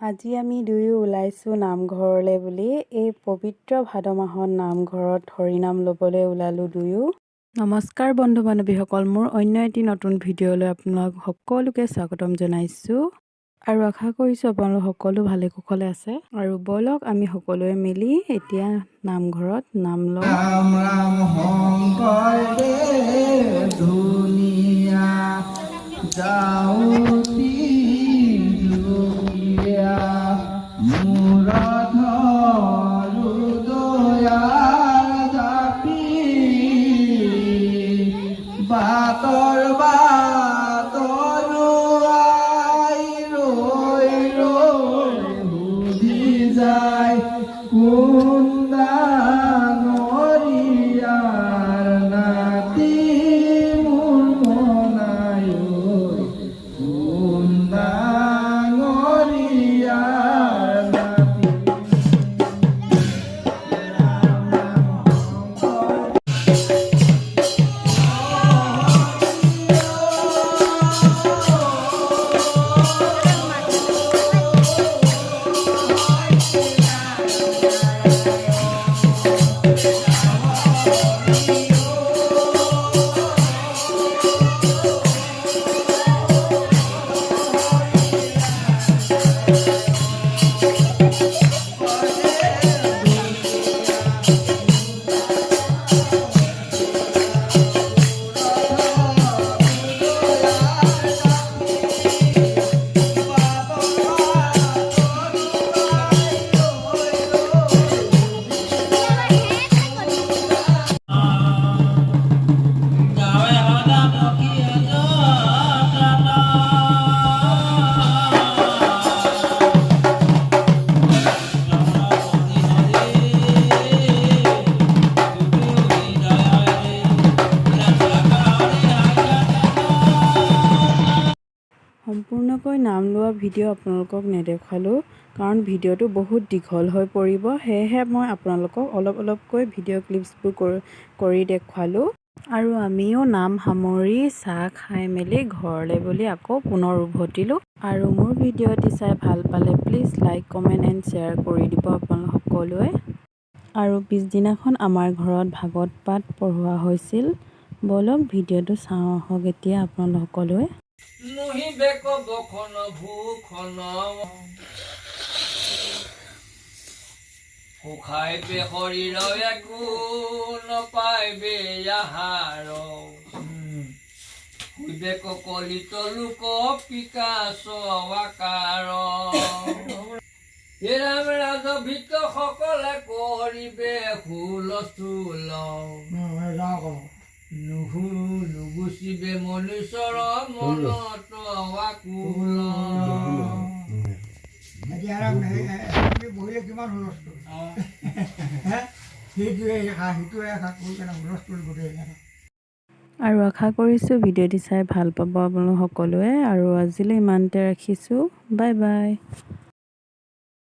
আজি আমি দুয়ো ওলাইছোঁ নামঘৰলৈ বুলি। এই পবিত্ৰ ভাদ মাহত নামঘৰত হৰিনাম ল'বলৈ ওলালোঁ দুয়ো। নমস্কাৰ বন্ধু বান্ধৱীসকল, মোৰ অন্য এটি নতুন ভিডিঅ'লৈ আপোনালোক সকলোকে স্বাগতম জনাইছোঁ আৰু আশা কৰিছোঁ আপোনালোক সকলো ভালে কুশলে আছে। আৰু ব'লক আমি সকলোৱে মিলি এতিয়া নামঘৰত নাম লওঁ। ৰাম ৰাম শংকৰদেৱ ধুনীয়া যাওঁতি যোগীয়া মূৰধৰু দয়াৰ জাপি বাটৰ আই ৰৈ ৰৈ সুধি যায় কোন ডাঙৰীয়াৰ নাতি মোৰ মনাই কোন ডাঙৰীয়াৰ নাতি। ৰাম ৰাম সম্পূৰ্ণকৈ নাম লোৱা ভিডিঅ' আপোনালোকক নেদেখালোঁ, কাৰণ ভিডিঅ'টো বহুত দীঘল হৈ পৰিব। সেয়েহে মই আপোনালোকক অলপকৈ ভিডিঅ' ক্লিপছবোৰ কৰি দেখুৱালোঁ। আৰু আমিও নাম সামৰি চাহ খাই মেলি ঘৰলৈ বুলি আকৌ পুনৰ উভতিলোঁ। আৰু মোৰ ভিডিঅ'টি চাই ভাল পালে please like comment and share কৰি দিব আপোনালোক সকলোৱে। আৰু পিছদিনাখন আমাৰ ঘৰত ভাগৱত পাঠ পঢ়োৱা হৈছিল। ব'লক ভিডিঅ'টো চাওঁ আহক এতিয়া আপোনালোক সকলোৱে। নহিবে কব খন ভূখন সুখাইবে শৰীৰ একো নপাইবে আহাৰ শুইবে কলিত লোক পিকাচ আকাৰ হে ৰাম ৰাজভিত সকলে কৰিবে হুলস্থুল নুগুচিবে মনুষ্যৰ মনত আকুল। বহিলে কিমান হুলস্থুল সেইটোৱে হুলস্থুল গোটেই। আৰু আশা কৰিছোঁ ভিডিঅ'টি চাই ভাল পাব আপোনালোক সকলোৱে। আৰু আজিলৈ ইমানতে ৰাখিছোঁ। Bye bye.